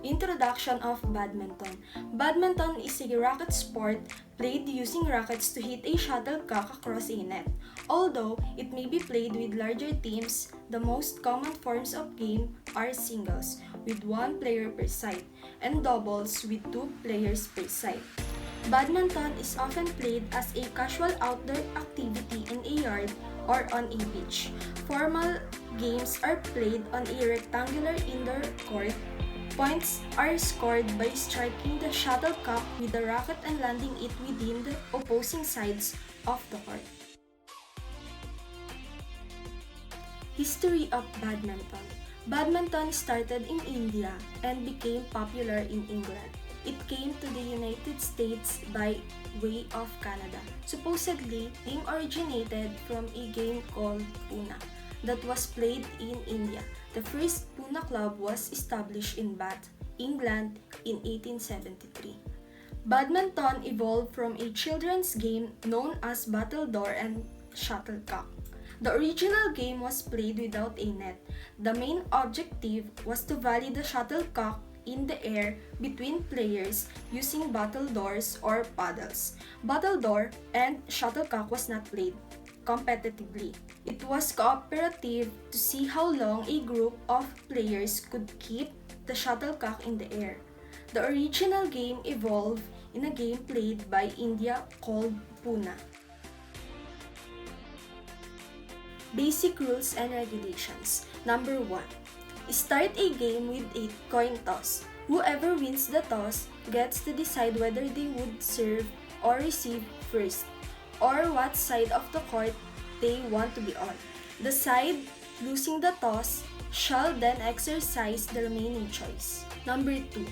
Introduction of badminton. Badminton is a racket sport played using rackets to hit a shuttlecock across a net. Although it may be played with larger teams, the most common forms of game are singles with one player per side and doubles with two players per side. Badminton is often played as a casual outdoor activity in a yard or on a beach. Formal games are played on a rectangular indoor court. Points are scored by striking the shuttlecock with the racket and landing it within the opposing sides of the court. History of badminton. Badminton started in India and became popular in England. It came to the United States by way of Canada. Supposedly, the game originated from a game called Pune that was played in India. The first Pune club was established in Bath, England in 1873. Badminton evolved from a children's game known as battledore and shuttlecock. The original game was played without a net. The main objective was to volley the shuttlecock in the air between players using battledores or paddles. Battledore and shuttlecock was not played competitively. It was cooperative to see how long a group of players could keep the shuttlecock in the air. The original game evolved in a game played by India called Pune. Basic rules and regulations. Number 1. Start a game with a coin toss. Whoever wins the toss gets to decide whether they would serve or receive first, or what side of the court they want to be on. The side losing the toss shall then exercise the remaining choice. Number 2.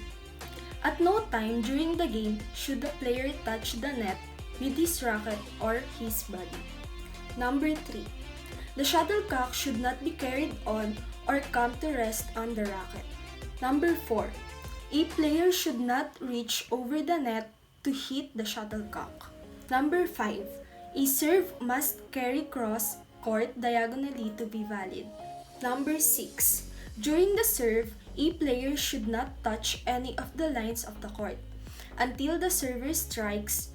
At no time during the game should the player touch the net with his racket or his body. Number 3. The shuttlecock should not be carried on or come to rest on the racket. Number 4. A player should not reach over the net to hit the shuttlecock. Number 5. A serve must carry cross court diagonally to be valid. Number 6. During the serve, a player should not touch any of the lines of the court until the server strikes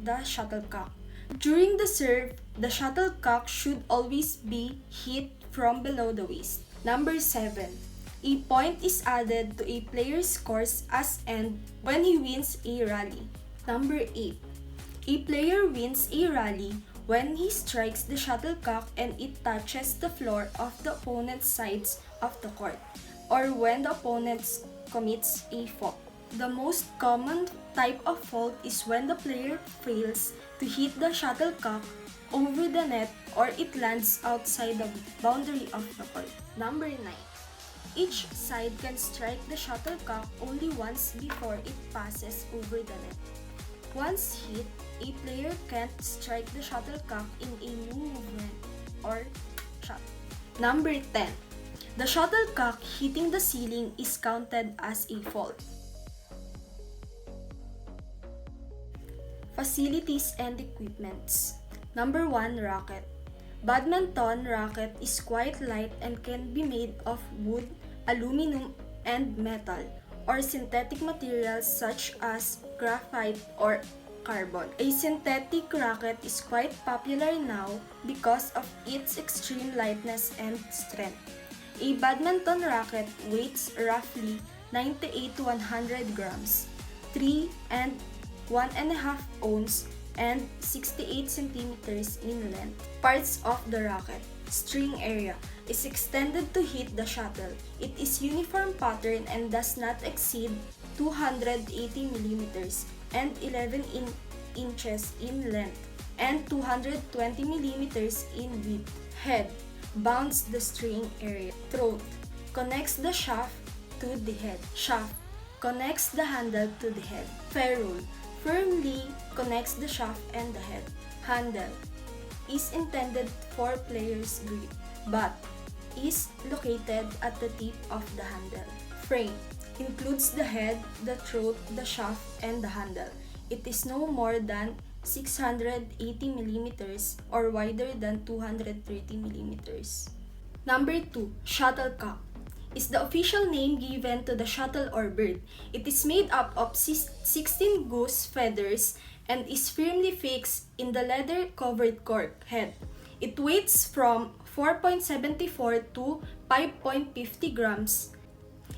the shuttlecock. During the serve, the shuttlecock should always be hit from below the waist. Number 7. A point is added to a player's scores as end when he wins a rally. Number 8. A player wins a rally when he strikes the shuttlecock and it touches the floor of the opponent's sides of the court, or when the opponent commits a fault. The most common type of fault is when the player fails to hit the shuttlecock over the net or it lands outside the boundary of the court. Number 9. Each side can strike the shuttlecock only once before it passes over the net. Once hit, a player can't strike the shuttlecock in a new movement or shot. Number 10. The shuttlecock hitting the ceiling is counted as a fault. Facilities and equipments. Number 1. Racket. Badminton racket is quite light and can be made of wood, aluminum, and metal, or synthetic materials such as graphite or carbon. A synthetic racket is quite popular now because of its extreme lightness and strength. A badminton racket weighs roughly 98 to 100 grams, 3 and 1.5 ounces, and 68 centimeters in length. Parts of the racket. String area is extended to hit the shuttle. It is uniform pattern and does not exceed 280 millimeters and 11 inches in length and 220 millimeters in width. Head bounds the string area. Throat connects the shaft to the head. Shaft connects the handle to the head. Ferrule firmly connects the shaft and the head. Handle is intended for player's grip, but is located at the tip of the handle. Frame includes the head, the throat, the shaft, and the handle. It is no more than 680 millimeters or wider than 230 millimeters. Number 2. Shuttlecock. is the official name given to the shuttle or bird. It is made up of 16 goose feathers and is firmly fixed in the leather-covered cork head. It weighs from 4.74 to 5.50 grams.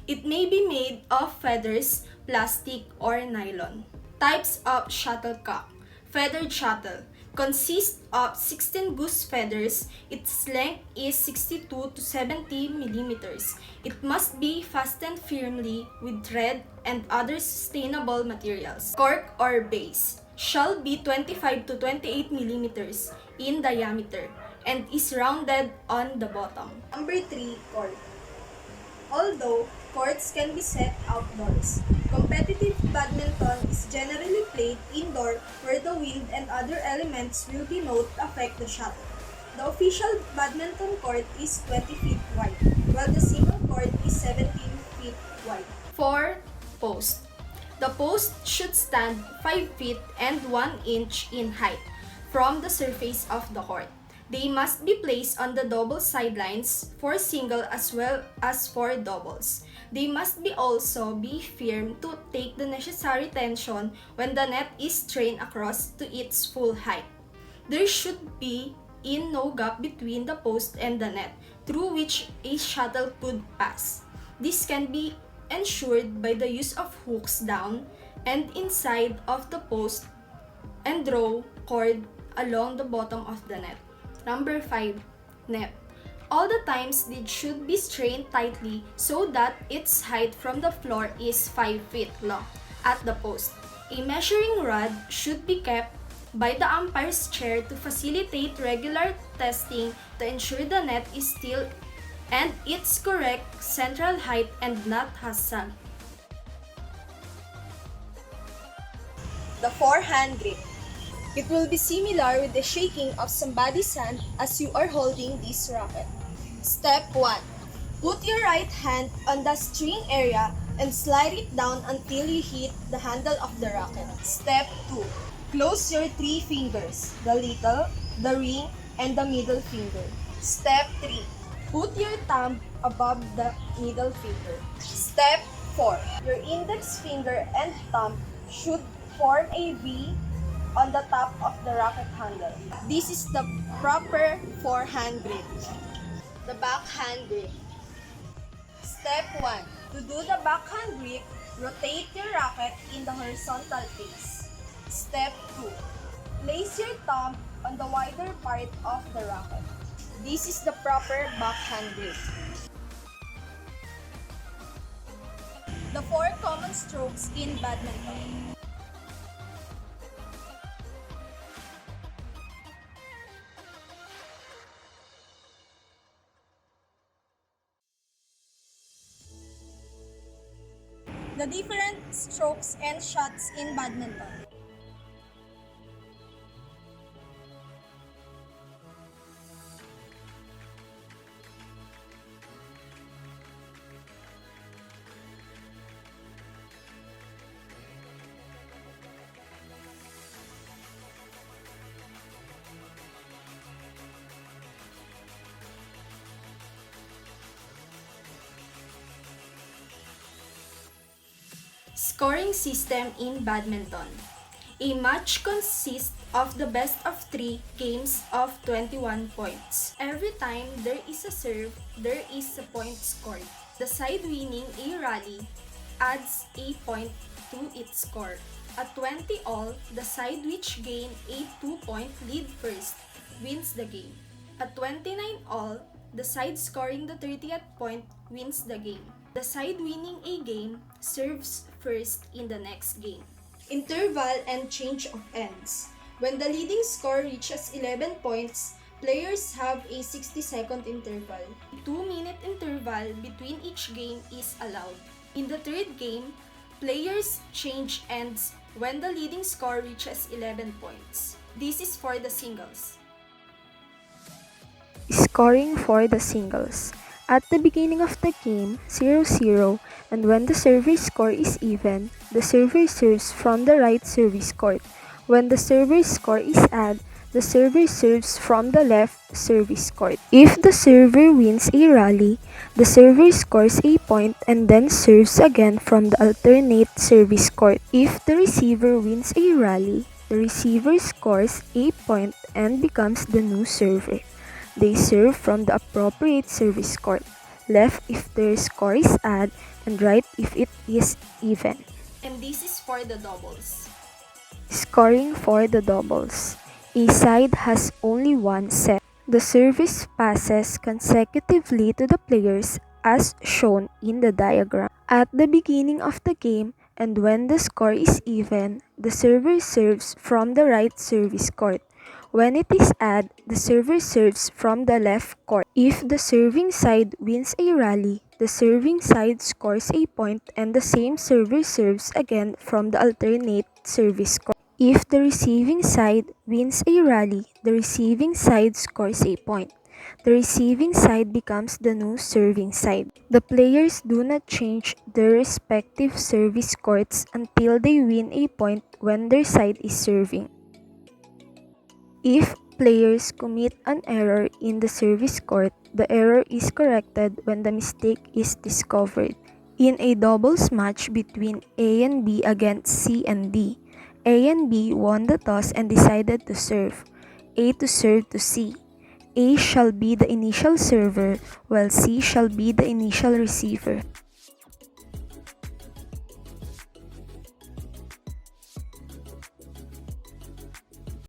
It may be made of feathers, plastic, or nylon. Types of shuttlecock. Feathered shuttle consists of 16 goose feathers. Its length is 62 to 70 millimeters. It must be fastened firmly with thread and other sustainable materials. Cork or base shall be 25 to 28 millimeters in diameter and is rounded on the bottom. Number 3, court. Although courts can be set outdoors, competitive badminton is generally played indoor where the wind and other elements will be known to affect the shot. The official badminton court is 20 feet wide, while the single court is 17 feet wide. 4. Post. The post should stand 5 feet and 1 inch in height from the surface of the court. They must be placed on the double sidelines for single as well as for doubles. They must also be firm to take the necessary tension when the net is strained across to its full height. There should be no gap between the post and the net through which a shuttle could pass. This can be ensured by the use of hooks down and inside of the post and draw cord along the bottom of the net. Number 5. Net. All the times it should be strained tightly so that its height from the floor is 5 feet long at the post. A measuring rod should be kept by the umpire's chair to facilitate regular testing to ensure the net is still and its correct central height and not has sunk. The forehand grip. It will be similar with the shaking of somebody's hand as you are holding this racket. Step 1. Put your right hand on the string area and slide it down until you hit the handle of the racket. Step 2. Close your 3 fingers, the little, the ring, and the middle finger. Step 3. Put your thumb above the middle finger. Step 4. Your index finger and thumb should form a V on the top of the racket handle. This is the proper forehand grip. The backhand grip. Step 1. To do the backhand grip, rotate your racket in the horizontal face. Step 2. Place your thumb on the wider part of the racket. This is the proper backhand grip. The 4 common strokes in badminton. The different strokes and shots in badminton. Scoring system in badminton. A match consists of the best of 3 games of 21 points. Every time there is a serve, there is a point scored. The side winning a rally adds a point to its score. At 20 all, the side which gain a 2-point lead first wins the game. At 29 all, the side scoring the 30th point wins the game. The side winning a game serves first in the next game. Interval and change of ends. When the leading score reaches 11 points, players have a 60-second interval. A 2-minute interval between each game is allowed. In the third game, players change ends when the leading score reaches 11 points. This is for the singles. Scoring for the singles. At the beginning of the game, 0-0, and when the server's score is even, the server serves from the right service court. When the server's score is odd, the server serves from the left service court. If the server wins a rally, the server scores a point and then serves again from the alternate service court. If the receiver wins a rally, the receiver scores a point and becomes the new server. They serve from the appropriate service court, left if their score is odd and right if it is even. And this is for the doubles. Scoring for the doubles. A side has only one set. The service passes consecutively to the players as shown in the diagram. At the beginning of the game and when the score is even, the server serves from the right service court. When it is odd, the server serves from the left court. If the serving side wins a rally, the serving side scores a point and the same server serves again from the alternate service court. If the receiving side wins a rally, the receiving side scores a point. The receiving side becomes the new serving side. The players do not change their respective service courts until they win a point when their side is serving. If players commit an error in the service court, the error is corrected when the mistake is discovered. In a doubles match between A and B against C and D, A and B won the toss and decided to serve. A to serve to C. A shall be the initial server while C shall be the initial receiver.